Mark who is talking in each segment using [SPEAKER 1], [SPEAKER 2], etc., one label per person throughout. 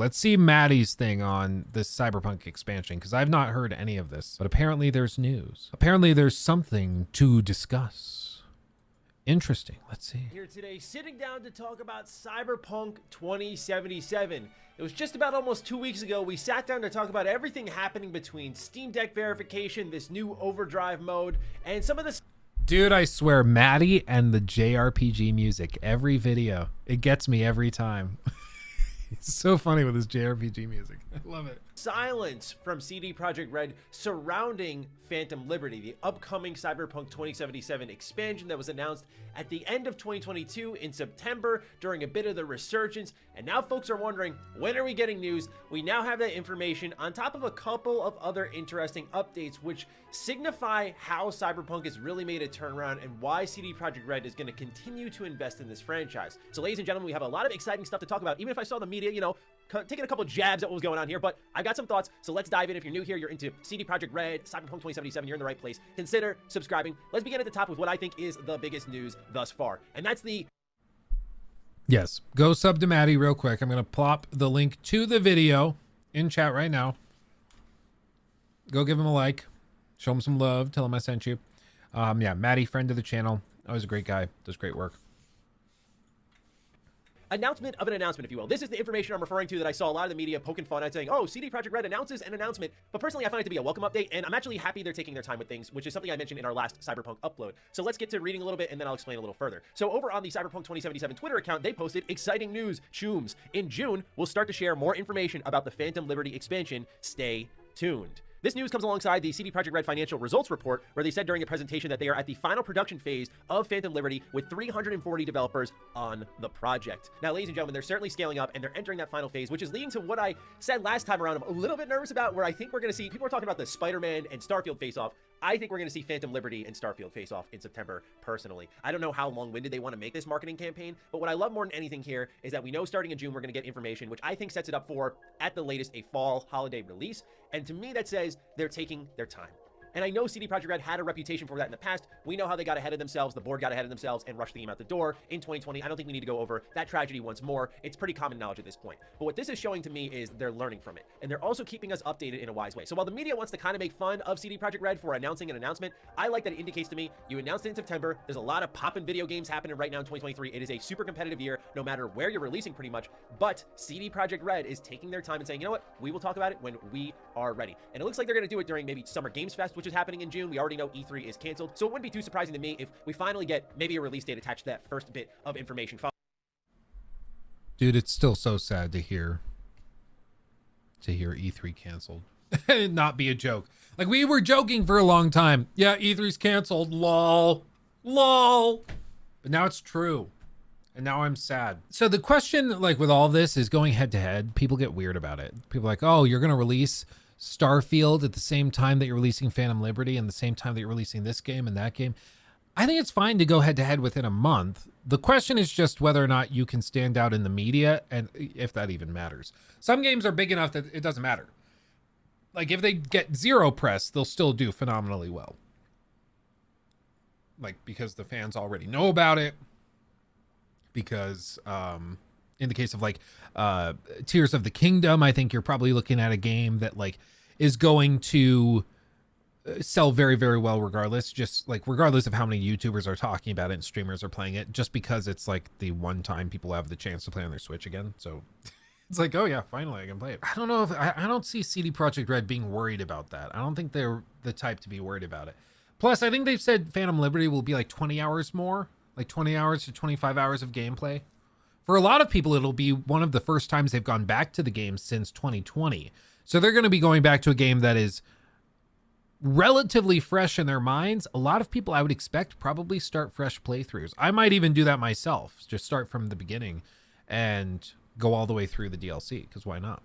[SPEAKER 1] Let's see Maddie's thing on this Cyberpunk expansion, because I've not heard any of this. But apparently there's news. Apparently there's something to discuss. Interesting. Let's see.
[SPEAKER 2] Here today, sitting down to talk about Cyberpunk 2077. It was just about almost 2 weeks ago, we sat down to talk about everything happening between Steam Deck verification, this new overdrive mode, and some of the...
[SPEAKER 1] Dude, I swear, Maddie and the JRPG music, every video, it gets me every time. It's so funny with his JRPG music. I love it.
[SPEAKER 2] Silence from CD Projekt Red surrounding Phantom Liberty, the upcoming Cyberpunk 2077 expansion that was announced at the end of 2022 in September during a bit of the resurgence. And now folks are wondering, when are we getting news? We now have that information on top of a couple of other interesting updates which signify how Cyberpunk has really made a turnaround and why CD Projekt Red is going to continue to invest in this franchise. So ladies and gentlemen, we have a lot of exciting stuff to talk about. Even if I saw the media, you know, taking a couple jabs at what was going on here, but I've got some thoughts, so let's dive in. If you're new here, you're into CD Projekt Red, Cyberpunk 2077, you're in the right place. Consider subscribing. Let's begin at the top with what I think is the biggest news thus far, and that's the...
[SPEAKER 1] Yes, go sub to Maddie real quick. I'm going to plop the link to the video in chat right now. Go give him a like. Show him some love. Tell him I sent you. Yeah, Maddie, friend of the channel. Always a great guy. Does great work.
[SPEAKER 2] Announcement of an announcement, if you will. This is the information I'm referring to that I saw a lot of the media poking fun at, saying, oh, CD Projekt Red announces an announcement. But personally, I find it to be a welcome update, and I'm actually happy they're taking their time with things, which is something I mentioned in our last Cyberpunk upload. So let's get to reading a little bit, and then I'll explain a little further. So over on the Cyberpunk 2077 Twitter account, they posted exciting news. Chooms. In June, we'll start to share more information about the Phantom Liberty expansion. Stay tuned. This news comes alongside the CD Projekt Red financial results report, where they said during a presentation that they are at the final production phase of Phantom Liberty with 340 developers on the project. Now, ladies and gentlemen, they're certainly scaling up and they're entering that final phase, which is leading to what I said last time around I'm a little bit nervous about, where I think we're going to see, people are talking about the Spider-Man and Starfield face-off. I think we're going to see Phantom Liberty and Starfield face off in September, personally. I don't know how long-winded they want to make this marketing campaign, but what I love more than anything here is that we know starting in June we're going to get information, which I think sets it up for, at the latest, a fall holiday release. And to me, that says they're taking their time. And I know CD Projekt Red had a reputation for that in the past. We know how they got ahead of themselves. The board got ahead of themselves and rushed the game out the door in 2020. I don't think we need to go over that tragedy once more. It's pretty common knowledge at this point. But what this is showing to me is they're learning from it. And they're also keeping us updated in a wise way. So while the media wants to kind of make fun of CD Projekt Red for announcing an announcement, I like that it indicates to me, you announced it in September. There's a lot of poppin' video games happening right now in 2023. It is a super competitive year, no matter where you're releasing pretty much. But CD Projekt Red is taking their time and saying, you know what? We will talk about it when we are ready. And it looks like they're going to do it during maybe Summer Games Fest, which is happening in June. We already know E3 is canceled, so it wouldn't be too surprising to me if we finally get maybe a release date attached to that first bit of information.
[SPEAKER 1] Dude, it's still so sad to hear E3 canceled. And not be a joke. Like, we were joking for a long time. Yeah, E3's canceled. Lol. Lol. But now it's true. And now I'm sad. So the question, like, with all this is going head to head. People get weird about it. People are like, oh, you're going to release Starfield at the same time that you're releasing Phantom Liberty and the same time that you're releasing this game and that game. I think it's fine to go head to head within a month. The question is just whether or not you can stand out in the media and if that even matters. Some games are big enough that it doesn't matter. Like, if they get zero press, they'll still do phenomenally well. Like, because the fans already know about it. Because, in the case of like Tears of the Kingdom, I think you're probably looking at a game that like is going to sell very, very well regardless, just like regardless of how many YouTubers are talking about it and streamers are playing it, just because it's like the one time people have the chance to play on their Switch again. So it's like, oh yeah, finally I can play it. I don't know if I don't see CD Projekt Red being worried about that. I don't think they're the type to be worried about it. Plus, I think they've said Phantom Liberty will be like 20 hours more, like 20 hours to 25 hours of gameplay. For a lot of people, it'll be one of the first times they've gone back to the game since 2020. So they're going to be going back to a game that is relatively fresh in their minds. A lot of people, I would expect, probably start fresh playthroughs. I might even do that myself. Just start from the beginning and go all the way through the DLC, because why not?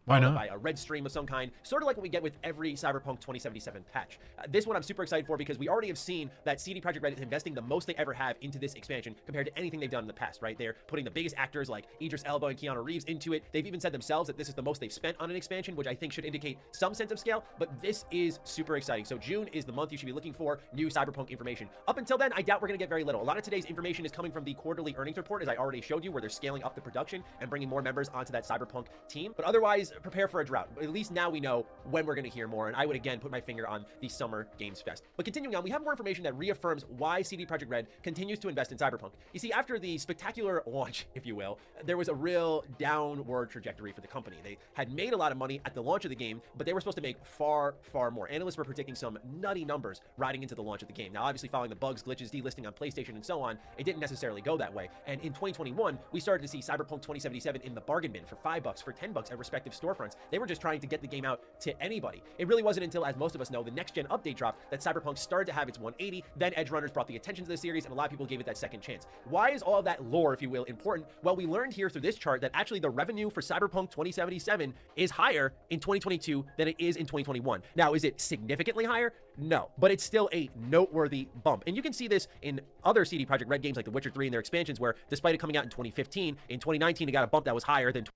[SPEAKER 1] Why not?
[SPEAKER 2] By a red stream of some kind, sort of like what we get with every Cyberpunk 2077 patch. This one I'm super excited for because we already have seen that CD Projekt Red is investing the most they ever have into this expansion compared to anything they've done in the past, right? They're putting the biggest actors like Idris Elba and Keanu Reeves into it. They've even said themselves that this is the most they've spent on an expansion, which I think should indicate some sense of scale, but this is super exciting. So June is the month you should be looking for new Cyberpunk information. Up until then, I doubt we're going to get very little. A lot of today's information is coming from the quarterly earnings report, as I already showed you, where they're scaling up the production and bringing more members onto that Cyberpunk team. But otherwise, prepare for a drought. At least now we know when we're going to hear more, and I would again put my finger on the Summer Games Fest. But continuing on, we have more information that reaffirms why CD Projekt Red continues to invest in Cyberpunk. You see, after the spectacular launch, if you will, there was a real downward trajectory for the company. They had made a lot of money at the launch of the game, but they were supposed to make far, far more. Analysts were predicting some nutty numbers riding into the launch of the game. Now, obviously, following the bugs, glitches, delisting on PlayStation, and so on, it didn't necessarily go that way. And in 2021, we started to see Cyberpunk 2077 in the bargain bin for $5, for $10 at respective storefronts. They were just trying to get the game out to anybody. It really wasn't until, as most of us know, the next-gen update dropped that Cyberpunk started to have its 180. Then Edge Runners brought the attention to the series, and a lot of people gave it that second chance. Why is all of that lore, if you will, important? Well, we learned here through this chart that actually the revenue for Cyberpunk 2077 is higher in 2022 than it is in 2021. Now, is it significantly higher? No, but it's still a noteworthy bump. And you can see this in other CD Projekt Red games like The Witcher 3 and their expansions, where despite it coming out in 2015, in 2019 it got a bump that was higher than.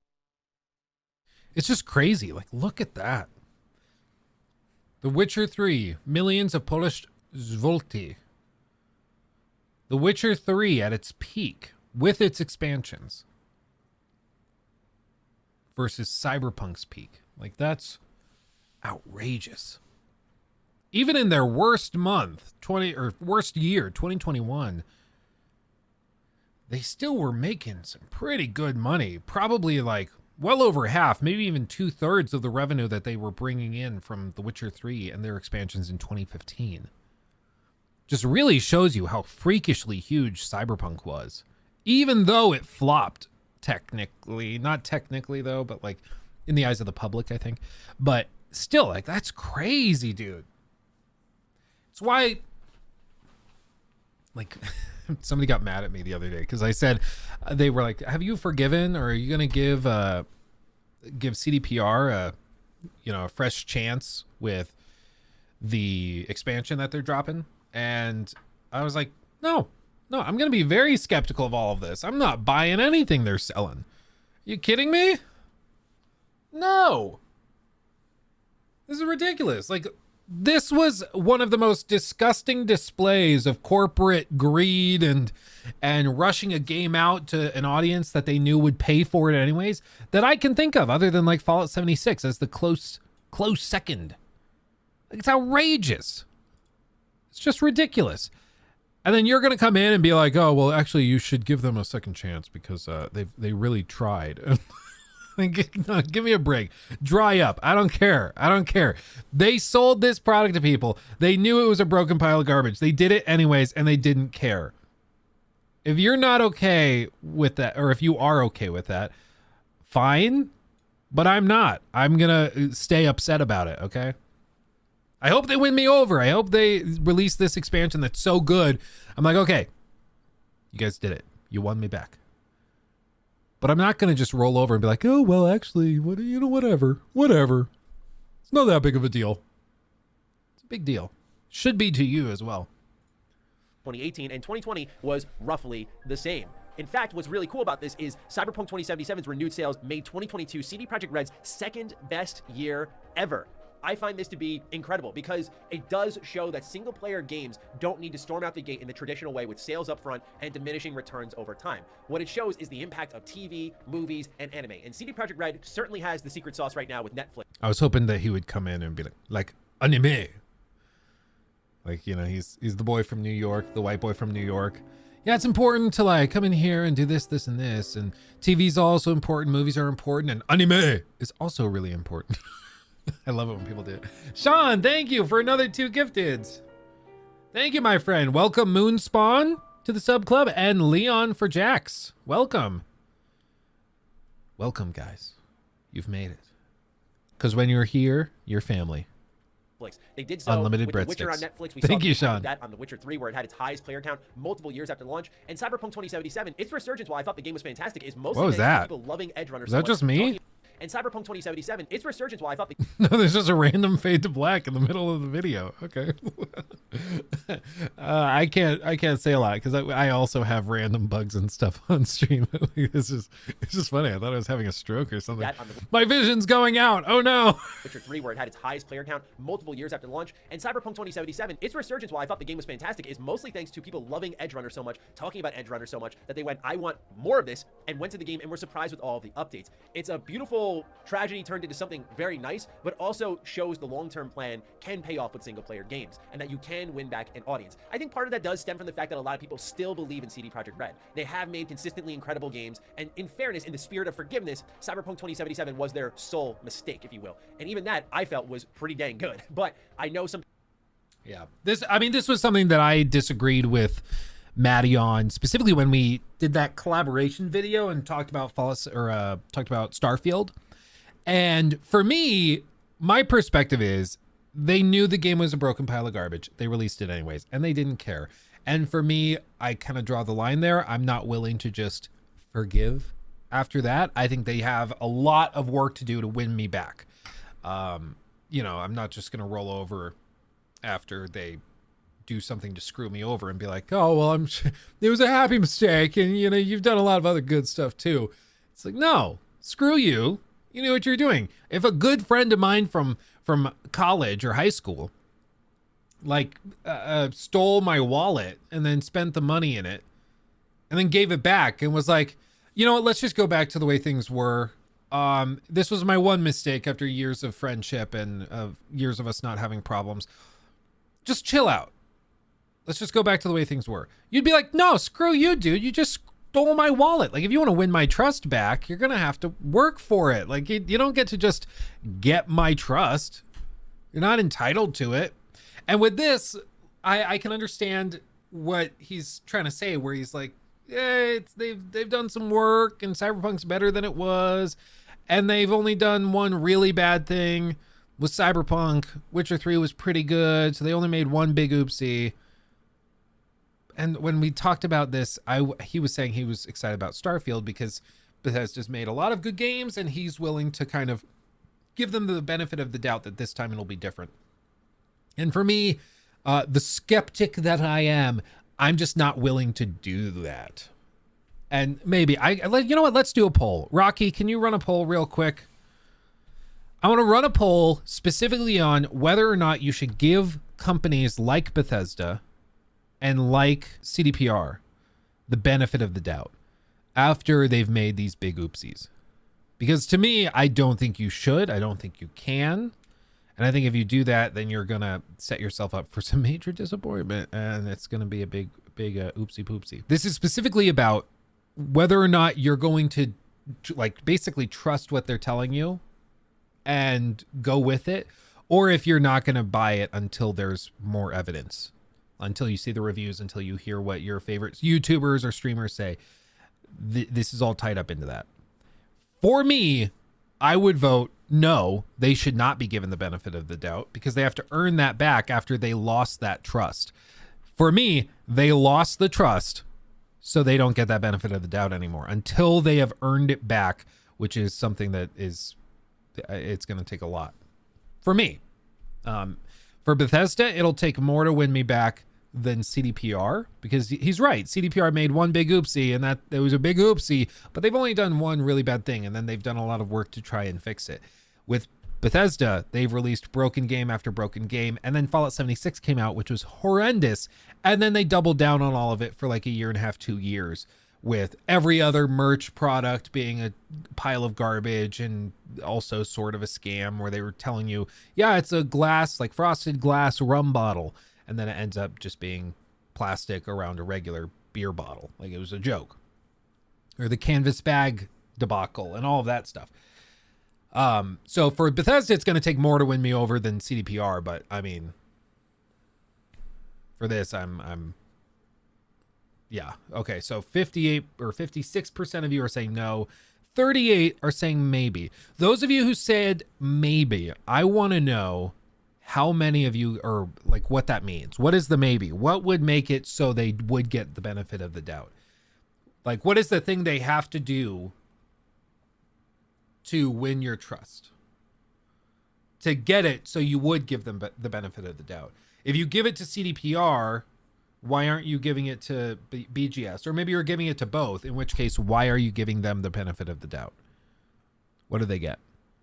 [SPEAKER 1] It's just crazy. Like, look at that. The Witcher 3, millions of Polish zloty. The Witcher 3 at its peak with its expansions versus Cyberpunk's peak. Like, that's outrageous. Even in their worst month, worst year, 2021, they still were making some pretty good money. Probably like well over half, maybe even 2/3 of the revenue that they were bringing in from The Witcher 3 and their expansions in 2015. Just really shows you how freakishly huge Cyberpunk was. Even though it flopped technically, not technically though, but like in the eyes of the public, I think. But still, like, that's crazy, dude. It's why, like, somebody got mad at me the other day because I said, they were like, have you forgiven, or are you going to give CDPR a fresh chance with the expansion that they're dropping? And I was like, no, I'm going to be very skeptical of all of this. I'm not buying anything they're selling. You kidding me? No. This is ridiculous. Like, this was one of the most disgusting displays of corporate greed and rushing a game out to an audience that they knew would pay for it anyways that I can think of, other than like Fallout 76 as the close second. Like, it's outrageous. It's just ridiculous. And then you're going to come in and be like, oh, well, actually, you should give them a second chance because they really tried. No, give me a break. Dry up. I don't care. They sold this product to people. They knew it was a broken pile of garbage. They did it anyways, and they didn't care. If you're not okay with that, or if you are okay with that, fine. But I'm not. I'm going to stay upset about it, okay? I hope they win me over. I hope they release this expansion that's so good. I'm like, okay, you guys did it. You won me back. But I'm not going to just roll over and be like, oh, well, actually, whatever. It's not that big of a deal. It's a big deal. Should be to you as well.
[SPEAKER 2] 2018 and 2020 was roughly the same. In fact, what's really cool about this is Cyberpunk 2077's renewed sales made 2022 CD Projekt Red's second best year ever. I find this to be incredible because it does show that single-player games don't need to storm out the gate in the traditional way with sales up front and diminishing returns over time. What it shows is the impact of TV, movies, and anime. And CD Projekt Red certainly has the secret sauce right now with Netflix.
[SPEAKER 1] I was hoping that he would come in and be like anime. Like, he's the boy from New York, the white boy from New York. Yeah, it's important to like come in here and do this, and this. And TV's also important. Movies are important. And anime is also really important. I love it when people do it. Sean, thank you for another 2 gifteds. Thank you, my friend. Welcome, Moonspawn, to the sub club, and Leon for Jax. Welcome. Welcome, guys. You've made it. Because when you're here, you're family.
[SPEAKER 2] They did so
[SPEAKER 1] Unlimited
[SPEAKER 2] with The Witcher on Netflix. We
[SPEAKER 1] Thank
[SPEAKER 2] saw
[SPEAKER 1] you, Sean.
[SPEAKER 2] that on The Witcher 3, where it had its highest player count multiple years after launch. And Cyberpunk 2077, its resurgence, while I thought the game was fantastic, is mostly
[SPEAKER 1] What was that?
[SPEAKER 2] people loving Edge Runners.
[SPEAKER 1] Is that just me?
[SPEAKER 2] And Cyberpunk 2077, its resurgence, while I thought the
[SPEAKER 1] No, there's just a random fade to black in the middle of the video. Okay. I can't say a lot because I also have random bugs and stuff on stream. It's just funny. I thought I was having a stroke or something. My vision's going out. Oh no.
[SPEAKER 2] Witcher 3, where it had its highest player count multiple years after launch, and Cyberpunk 2077, its resurgence, while I thought the game was fantastic, is mostly thanks to people loving Edge Runner so much, talking about Edge Runner so much, that they went, I want more of this, and went to the game and were surprised with all of the updates. It's a beautiful tragedy turned into something very nice, but also shows the long-term plan can pay off with single-player games, and that you can win back an audience. I think part of that does stem from the fact that a lot of people still believe in CD Projekt Red. They have made consistently incredible games, and in fairness, in the spirit of forgiveness, Cyberpunk 2077 was their sole mistake, if you will. And even that, I felt, was pretty dang good. But I know some...
[SPEAKER 1] Yeah. This was something that I disagreed with Matty on, specifically when we did that collaboration video and talked about Starfield. And for me, my perspective is they knew the game was a broken pile of garbage. They released it anyways, and they didn't care. And for me, I kind of draw the line there. I'm not willing to just forgive after that. I think they have a lot of work to do to win me back. You know, I'm not just going to roll over after they do something to screw me over and be like, oh, well, it was a happy mistake. And, you know, you've done a lot of other good stuff too. It's like, no, screw you. You knew what you're doing. If a good friend of mine from college or high school, like, stole my wallet and then spent the money in it and then gave it back and was like, you know what, let's just go back to the way things were. This was my one mistake after years of friendship and years of us not having problems. Just chill out. Let's just go back to the way things were. You'd be like, no, screw you, dude. You just stole my wallet. Like, if you want to win my trust back, you're going to have to work for it. Like, you don't get to just get my trust. You're not entitled to it. And with this, I can understand what he's trying to say, where he's like, yeah, they've done some work and Cyberpunk's better than it was. And they've only done one really bad thing with Cyberpunk. Witcher 3 was pretty good, so they only made one big oopsie. And when we talked about this, he was saying he was excited about Starfield because Bethesda's made a lot of good games, and he's willing to kind of give them the benefit of the doubt that this time it'll be different. And for me, the skeptic that I am, I'm just not willing to do that. And maybe you know what? Let's do a poll. Rocky, can you run a poll real quick? I want to run a poll specifically on whether or not you should give companies like Bethesda and like CDPR the benefit of the doubt after they've made these big oopsies. Because to me, I don't think you should. I don't think you can. And I think if you do that, then you're going to set yourself up for some major disappointment. And it's going to be a big oopsie poopsie. This is specifically about whether or not you're going to like basically trust what they're telling you and go with it, or if you're not going to buy it until there's more evidence, until you see the reviews, until you hear what your favorite YouTubers or streamers say. This is all tied up into that. For me, I would vote no, they should not be given the benefit of the doubt because they have to earn that back after they lost that trust. For me, they lost the trust, so they don't get that benefit of the doubt anymore until they have earned it back, which is something that it's going to take a lot. For me, for Bethesda, it'll take more to win me back than CDPR, because he's right. CDPR made one big oopsie, and that it was a big oopsie, but they've only done one really bad thing, and then they've done a lot of work to try and fix it. With Bethesda, they've released broken game after broken game, and then Fallout 76 came out, which was horrendous, and then they doubled down on all of it for like a year and a half, 2 years, with every other merch product being a pile of garbage and also sort of a scam where they were telling you, yeah, it's a glass, like frosted glass rum bottle, and then it ends up just being plastic around a regular beer bottle. Like it was a joke. Or the canvas bag debacle and all of that stuff. So for Bethesda, it's going to take more to win me over than CDPR, but I mean, for this, yeah. Okay. So 58 or 56% of you are saying no. 38 are saying maybe. Those of you who said maybe, I want to know how many of you are like what that means. What is the maybe? What would make it so they would get the benefit of the doubt? Like, what is the thing they have to do to win your trust, to get it so you would give them the benefit of the doubt. If you give it to CDPR, why aren't you giving it to BGS? Or maybe you're giving it to both, in which case, why are you giving them the benefit of the doubt? What do they get?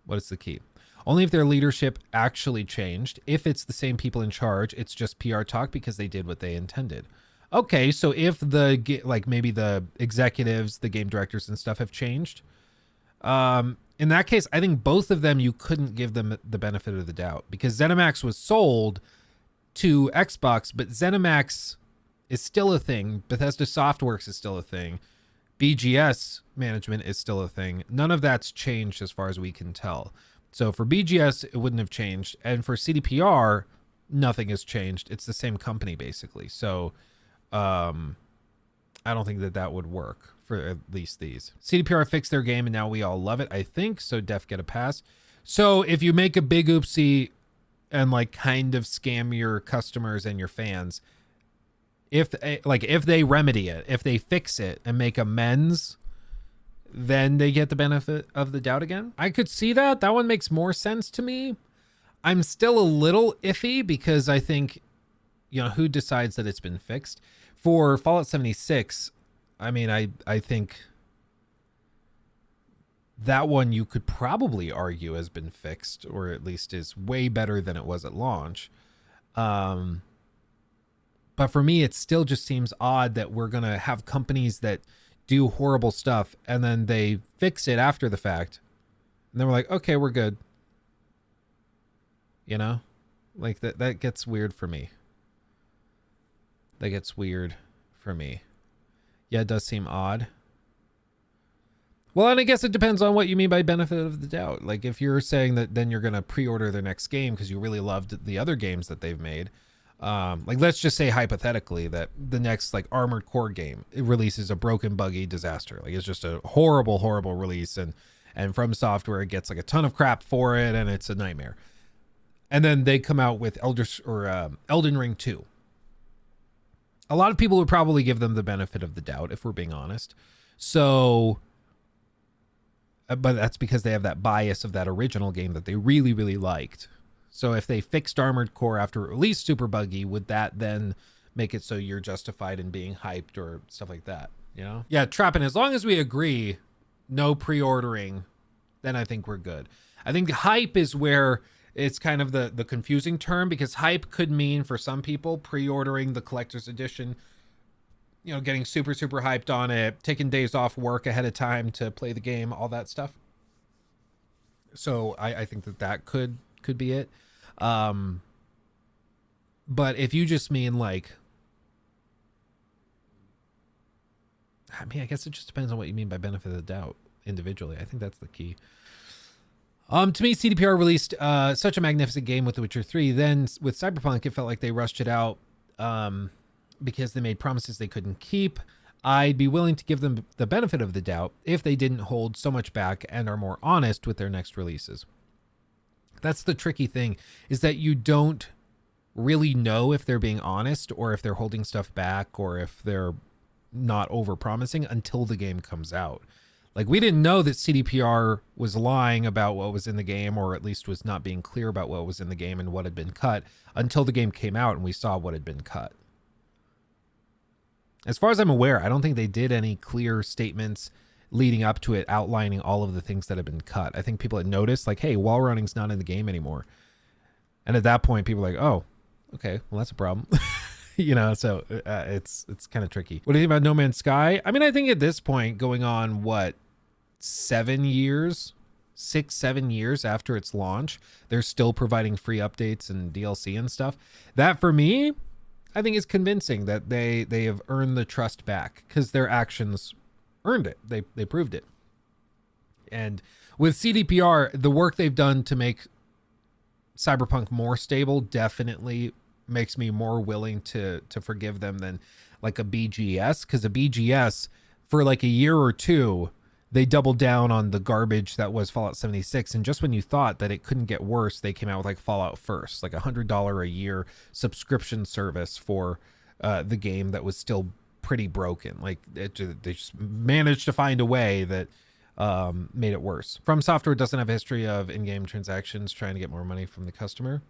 [SPEAKER 1] What is the key? Only if their leadership actually changed. If it's the same people in charge, it's just PR talk because they did what they intended. Okay, so if maybe the executives, the game directors and stuff have changed, in that case, I think both of them, you couldn't give them the benefit of the doubt because ZeniMax was sold to Xbox, but ZeniMax is still a thing. Bethesda Softworks is still a thing. BGS management is still a thing. None of that's changed as far as we can tell. So for BGS, it wouldn't have changed. And for CDPR, nothing has changed. It's the same company, basically. So I don't think that would work for at least these. CDPR fixed their game, and now we all love it, I think. So def get a pass. So if you make a big oopsie and kind of scam your customers and your fans, if they remedy it, if they fix it and make amends, then they get the benefit of the doubt again. I could see that. That one makes more sense to me. I'm still a little iffy because I think, who decides that it's been fixed? For Fallout 76, I mean, I think that one you could probably argue has been fixed, or at least is way better than it was at launch. But for me, it still just seems odd that we're going to have companies that do horrible stuff and then they fix it after the fact. And then we're like, okay, we're good. That gets weird for me. That gets weird for me. Yeah, it does seem odd. Well, and I guess it depends on what you mean by benefit of the doubt. If you're saying that then you're going to pre-order their next game because you really loved the other games that they've made. Let's just say hypothetically that the next Armored Core game, it releases a broken, buggy disaster. It's just a horrible, horrible release, and From Software gets a ton of crap for it, and it's a nightmare. And then they come out with Elden Ring 2. A lot of people would probably give them the benefit of the doubt, if we're being honest. So, but that's because they have that bias of that original game that they really, really liked. So if they fixed Armored Core after it released super buggy, would that then make it so you're justified in being hyped or stuff like that? Yeah, Trappin', as long as we agree, no pre-ordering, then I think we're good. I think hype is where it's kind of the confusing term, because hype could mean for some people pre-ordering the collector's edition, getting super, super hyped on it, taking days off work ahead of time to play the game, all that stuff. So I think that could be it. But if you just mean I guess it just depends on what you mean by benefit of the doubt individually. I think that's the key. To me, CDPR released such a magnificent game with The Witcher 3. Then with Cyberpunk, it felt like they rushed it out because they made promises they couldn't keep. I'd be willing to give them the benefit of the doubt if they didn't hold so much back and are more honest with their next releases. That's the tricky thing, is that you don't really know if they're being honest or if they're holding stuff back or if they're not over-promising until the game comes out. We didn't know that CDPR was lying about what was in the game, or at least was not being clear about what was in the game and what had been cut, until the game came out and we saw what had been cut. As far as I'm aware, I don't think they did any clear statements leading up to it outlining all of the things that had been cut. I think people had noticed, hey, wall running's not in the game anymore. And at that point, people were like, oh, okay, well, that's a problem. So it's kind of tricky. What do you think about No Man's Sky? I mean, I think at this point, going on, 7 years, 6-7 years after its launch, they're still providing free updates and DLC and stuff. That, for me, I think is convincing that they have earned the trust back, because their actions earned it. They proved it. And with CDPR, the work they've done to make Cyberpunk more stable definitely makes me more willing to forgive them than a BGS, because a BGS for a year or two, they doubled down on the garbage that was Fallout 76. And just when you thought that it couldn't get worse, they came out with Fallout First, $100 a year subscription service for the game that was still pretty broken. They just managed to find a way that made it worse. From Software doesn't have a history of in-game transactions trying to get more money from the customer.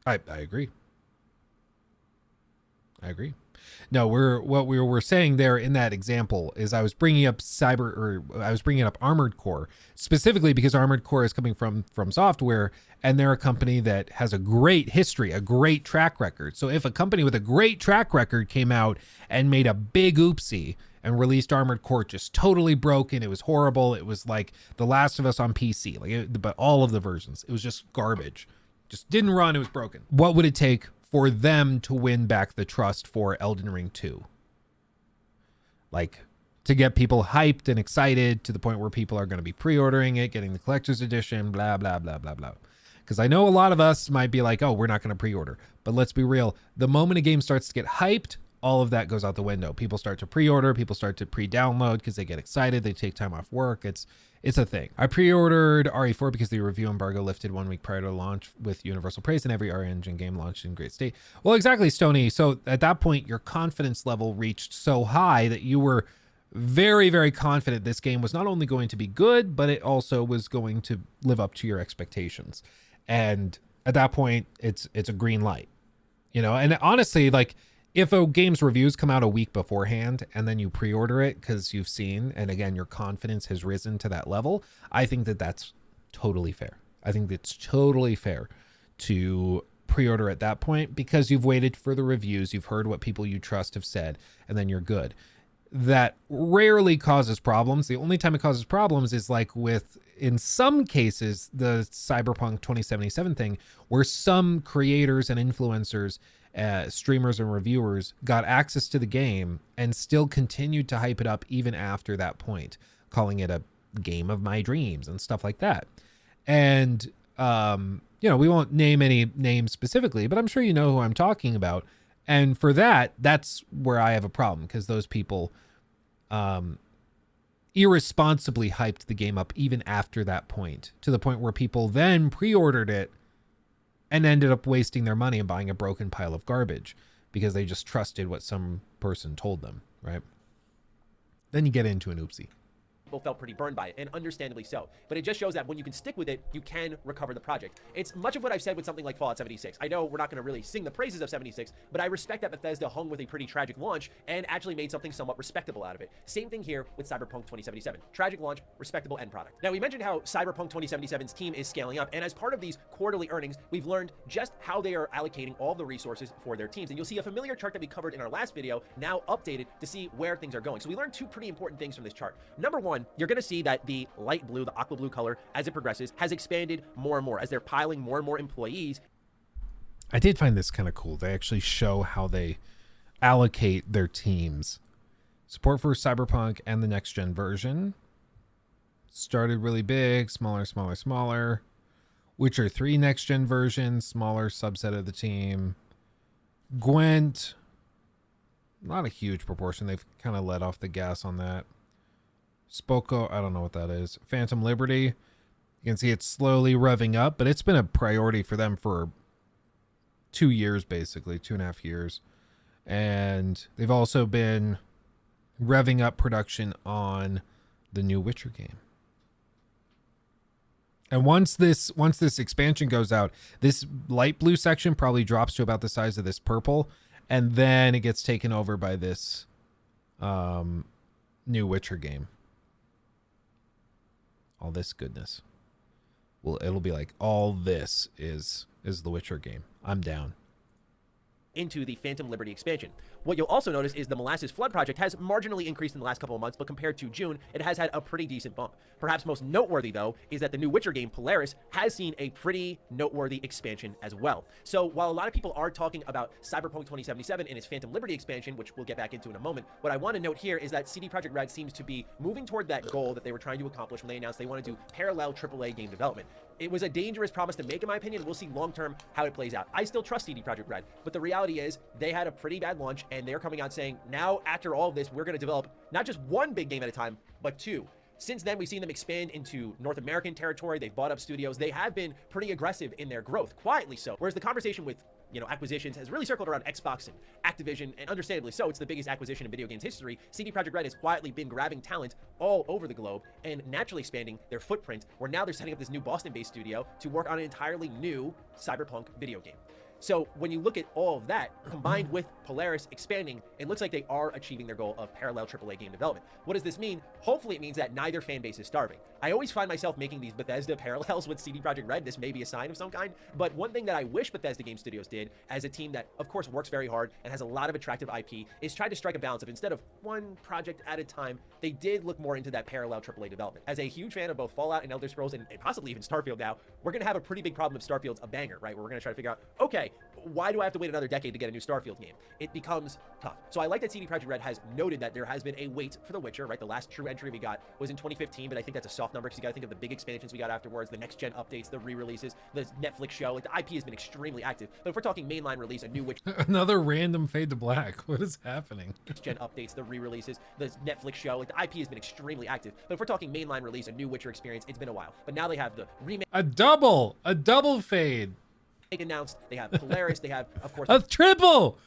[SPEAKER 1] I agree. I agree. No, what we were saying there in that example is I was bringing up Armored Core specifically because Armored Core is coming from Software, and they're a company that has a great history, a great track record. So if a company with a great track record came out and made a big oopsie and released Armored Core just totally broken, it was horrible. It was like The Last of Us on PC, but all of the versions, it was just garbage. Just didn't run, it was broken. What would it take for them to win back the trust for Elden Ring 2? Like, to get people hyped and excited to the point where people are going to be pre-ordering it, getting the collector's edition, blah, blah, blah, blah, blah. Because I know a lot of us might be like, oh, we're not going to pre-order. But let's be real. The moment a game starts to get hyped, all of that goes out the window. People start to pre-order, people start to pre-download because they get excited, they take time off work. It's a thing. I pre-ordered RE4 because the review embargo lifted 1 week prior to launch with universal praise, and every RE Engine game launched in great state. Well, exactly, Stony. So at that point, your confidence level reached so high that you were very, very confident this game was not only going to be good, but it also was going to live up to your expectations. And at that point, it's a green light, and honestly, like, if a game's reviews come out a week beforehand and then you pre-order it because you've seen, and again, your confidence has risen to that level, I think that that's totally fair. I think it's totally fair to pre-order at that point because you've waited for the reviews, you've heard what people you trust have said, and then you're good. That rarely causes problems. The only time it causes problems is like with, in some cases, the Cyberpunk 2077 thing, where some creators and influencers, streamers and reviewers got access to the game and still continued to hype it up even after that point, calling it a game of my dreams and stuff like that. And, we won't name any names specifically, but I'm sure you know who I'm talking about. And for that, that's where I have a problem, because those people irresponsibly hyped the game up even after that point, to the point where people then pre-ordered it and ended up wasting their money and buying a broken pile of garbage because they just trusted what some person told them, right? Then you get into an oopsie.
[SPEAKER 2] People felt pretty burned by it, and understandably so. But it just shows that when you can stick with it, you can recover the project. It's much of what I've said with something like Fallout 76. I know we're not going to really sing the praises of 76, but I respect that Bethesda hung with a pretty tragic launch and actually made something somewhat respectable out of it. Same thing here with Cyberpunk 2077. Tragic launch, respectable end product. Now, we mentioned how Cyberpunk 2077's team is scaling up, and as part of these quarterly earnings, we've learned just how they are allocating all the resources for their teams. And you'll see a familiar chart that we covered in our last video, now updated to see where things are going. So we learned two pretty important things from this chart. Number one, you're going to see that the light blue, the aqua blue color, as it progresses, has expanded more and more as they're piling more and more employees.
[SPEAKER 1] I did find this kind of cool. They actually show how they allocate their teams. Support for Cyberpunk and the next gen version started really big, smaller. Witcher 3 next gen version, smaller subset of the team. Gwent, not a huge proportion. They've kind of let off the gas on that. Spoko, I don't know what that is. Phantom Liberty, you can see it's slowly revving up, but it's been a priority for them for 2 years, basically 2.5 years. And they've also been revving up production on the new Witcher game. And once this expansion goes out, this light blue section probably drops to about the size of this purple, and then it gets taken over by this new Witcher game. All this goodness. Well, it'll be like, all this is the Witcher game. I'm down.
[SPEAKER 2] Into the Phantom Liberty expansion. What you'll also notice is the Molasses Flood project has marginally increased in the last couple of months, but compared to June, it has had a pretty decent bump. Perhaps most noteworthy, though, is that the new Witcher game, Polaris, has seen a pretty noteworthy expansion as well. So while a lot of people are talking about Cyberpunk 2077 and its Phantom Liberty expansion, which we'll get back into in a moment, what I want to note here is that CD Projekt Red seems to be moving toward that goal that they were trying to accomplish when they announced they want to do parallel AAA game development. It was a dangerous promise to make, in my opinion. We'll see long-term how it plays out. I still trust CD Projekt Red, but the reality is they had a pretty bad launch, and they're coming out saying, now, after all of this, we're going to develop not just one big game at a time, but two. Since then, we've seen them expand into North American territory. They've bought up studios. They have been pretty aggressive in their growth, quietly so. Whereas the conversation with acquisitions has really circled around Xbox and Activision, and understandably so. It's the biggest acquisition in video games history. CD Projekt Red has quietly been grabbing talent all over the globe and naturally expanding their footprint, where now they're setting up this new Boston-based studio to work on an entirely new Cyberpunk video game. So when you look at all of that, combined with Polaris expanding, it looks like they are achieving their goal of parallel AAA game development. What does this mean? Hopefully it means that neither fan base is starving. I always find myself making these Bethesda parallels with CD Projekt Red. This may be a sign of some kind, but one thing that I wish Bethesda Game Studios did, as a team that, of course, works very hard and has a lot of attractive IP, is try to strike a balance of, instead of one project at a time, they did look more into that parallel AAA development. As a huge fan of both Fallout and Elder Scrolls, and possibly even Starfield now, we're going to have a pretty big problem if Starfield's a banger, right? Where we're going to try to figure out, okay, why do I have to wait another decade to get a new Starfield game? It becomes tough. So I like that CD Projekt Red has noted that there has been a wait for The Witcher, right? The last true entry we got was in 2015, but I think that's a soft number because you got to think of the big expansions we got afterwards, the next gen updates, the re-releases, the Netflix show. Like, the IP has been extremely active. But if we're talking mainline release, a new Witcher,
[SPEAKER 1] Another random fade to black. What is happening?
[SPEAKER 2] next gen updates, the re-releases, the Netflix show, like, the IP has been extremely active. But if we're talking mainline release, a new Witcher experience, it's been a while. But now they have the remake
[SPEAKER 1] A double fade.
[SPEAKER 2] announced. They have Polaris. They have, of course,
[SPEAKER 1] A triple.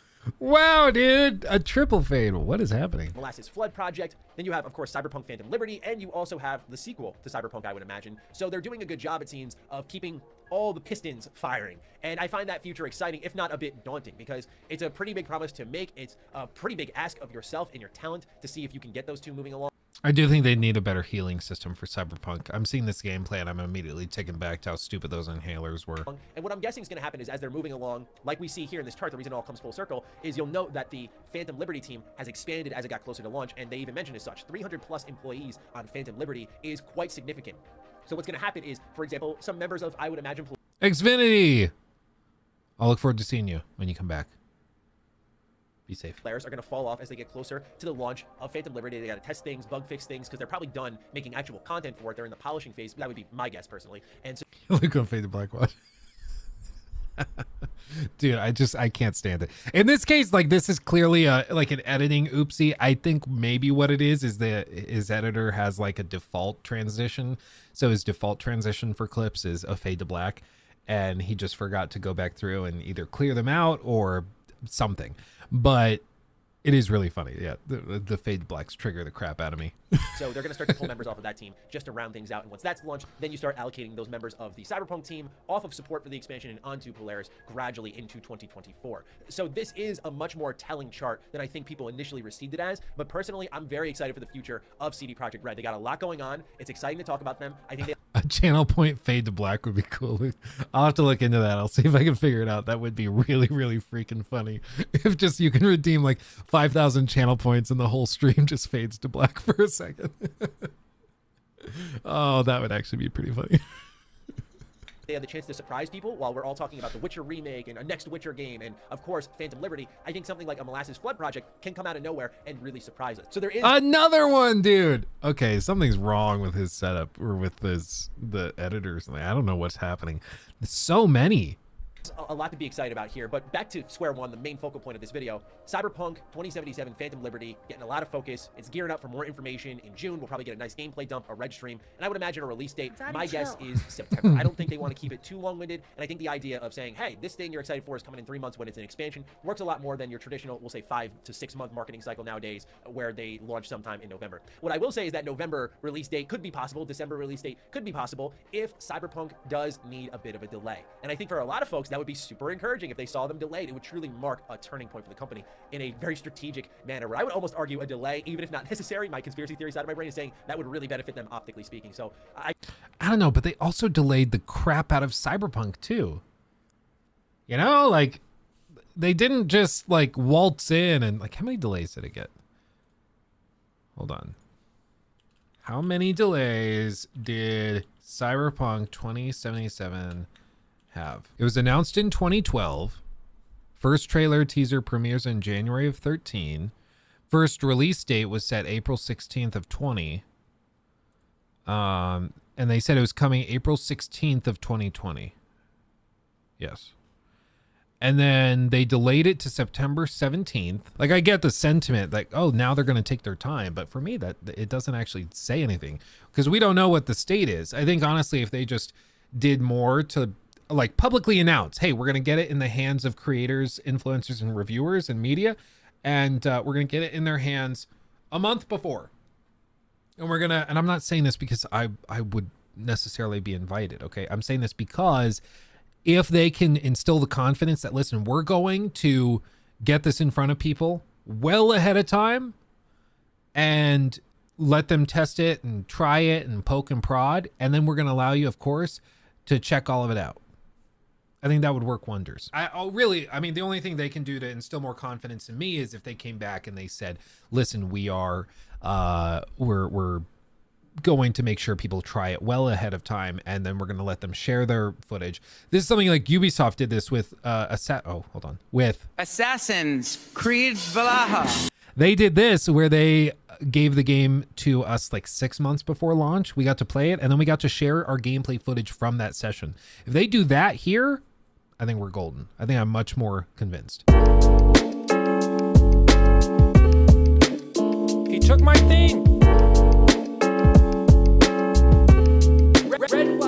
[SPEAKER 1] Wow, dude. A triple fade. What is happening?
[SPEAKER 2] Molasses Flood project. Then you have, of course, Cyberpunk Phantom Liberty, and you also have the sequel to Cyberpunk, I would imagine. So they're doing a good job, it seems, of keeping all the pistons firing. And I find that future exciting, if not a bit daunting, because it's a pretty big promise to make. It's a pretty big ask of yourself and your talent to see if you can get those two moving along.
[SPEAKER 1] I do think they need a better healing system for Cyberpunk. I'm seeing this gameplay and I'm immediately taken back to how stupid those inhalers were.
[SPEAKER 2] And what I'm guessing is going to happen is, as they're moving along, like we see here in this chart, the reason it all comes full circle is you'll note that the Phantom Liberty team has expanded as it got closer to launch, and they even mentioned as such. 300 plus employees on Phantom Liberty is quite significant. So what's going to happen is, for example, some members of, I would imagine,
[SPEAKER 1] Xfinity! I'll look forward to seeing you when you come back. Be safe.
[SPEAKER 2] players are going to fall off as they get closer to the launch of Phantom Liberty. They got to test things, bug fix things, because they're probably done making actual content for it. They're in the polishing phase. That would be my guess, personally. And so
[SPEAKER 1] Look on Fade to Black Watch. Dude, I can't stand it. In this case, like, this is clearly like an editing oopsie. I think maybe what it is that his editor has like a default transition. So his default transition for clips is a fade to black, and he just forgot to go back through and either clear them out or something. But it is really funny. Yeah, the fade to blacks trigger the crap out of me.
[SPEAKER 2] So they're going to start to pull members off of that team just to round things out. And once that's launched, then you start allocating those members of the Cyberpunk team off of support for the expansion and onto Polaris gradually into 2024. So this is a much more telling chart than I think people initially received it as. But personally, I'm very excited for the future of CD Projekt Red. They got a lot going on. It's exciting to talk about them. I think they
[SPEAKER 1] A channel point fade to black would be cool. I'll have to look into that. I'll see if I can figure it out. That would be really, really freaking funny. If just you can redeem like 5,000 channel points and the whole stream just fades to black for a second. Oh, that would actually be pretty funny.
[SPEAKER 2] They have the chance to surprise people while we're all talking about the Witcher remake and a next Witcher game and, of course, Phantom Liberty. I think something like a Molasses Flood project can come out of nowhere and really surprise us. So there is
[SPEAKER 1] another one, dude. Okay, something's wrong with his setup or with the editors. I don't know what's happening. There's so many.
[SPEAKER 2] a lot to be excited about here, but back to square one, the main focal point of this video. Cyberpunk 2077 Phantom Liberty getting a lot of focus. It's gearing up for more information in June. We'll probably get a nice gameplay dump, a red stream, and I would imagine a release date. My guess is September. I don't think they want to keep it too long-winded, and I think the idea of saying, hey, this thing you're excited for is coming in 3 months when it's an expansion works a lot more than your traditional, we'll say 5 to 6 month marketing cycle nowadays, where they launch sometime in November. What I will say is that November release date could be possible, December release date could be possible if Cyberpunk does need a bit of a delay. And I think for a lot of folks, that would be super encouraging if they saw them delayed. It would truly mark a turning point for the company in a very strategic manner, where I would almost argue a delay, even if not necessary. My conspiracy theory side of my brain is saying that would really benefit them optically speaking. So I
[SPEAKER 1] don't know, but they also delayed the crap out of Cyberpunk too. You know, like they didn't just like waltz in and like, how many delays did it get? Hold on. How many delays did Cyberpunk 2077 have? It was announced in 2012. First trailer teaser premieres in January of 13. First release date was set April 16th of 20. And they said it was coming April 16th of 2020. Yes. And then they delayed it to September 17th. Like, I get the sentiment like, oh, now they're going to take their time. But for me, that it doesn't actually say anything because we don't know what the state is. I think, honestly, if they just did more to like publicly announce, hey, we're going to get it in the hands of creators, influencers, and reviewers and media. And we're going to get it in their hands a month before. And we're going to, and I'm not saying this because I would necessarily be invited. Okay. I'm saying this because if they can instill the confidence that, listen, we're going to get this in front of people well ahead of time and let them test it and try it and poke and prod. And then we're going to allow you, of course, to check all of it out. I think that would work wonders. I mean, the only thing they can do to instill more confidence in me is if they came back and they said, listen, we're going to make sure people try it well ahead of time, and then we're going to let them share their footage. This is something like Ubisoft did this with with
[SPEAKER 3] Assassin's Creed Valhalla.
[SPEAKER 1] They did this where they gave the game to us like 6 months before launch. We got to play it, and then we got to share our gameplay footage from that session. If they do that here, I think we're golden. I think I'm much more convinced.
[SPEAKER 4] He took my thing. Red flag.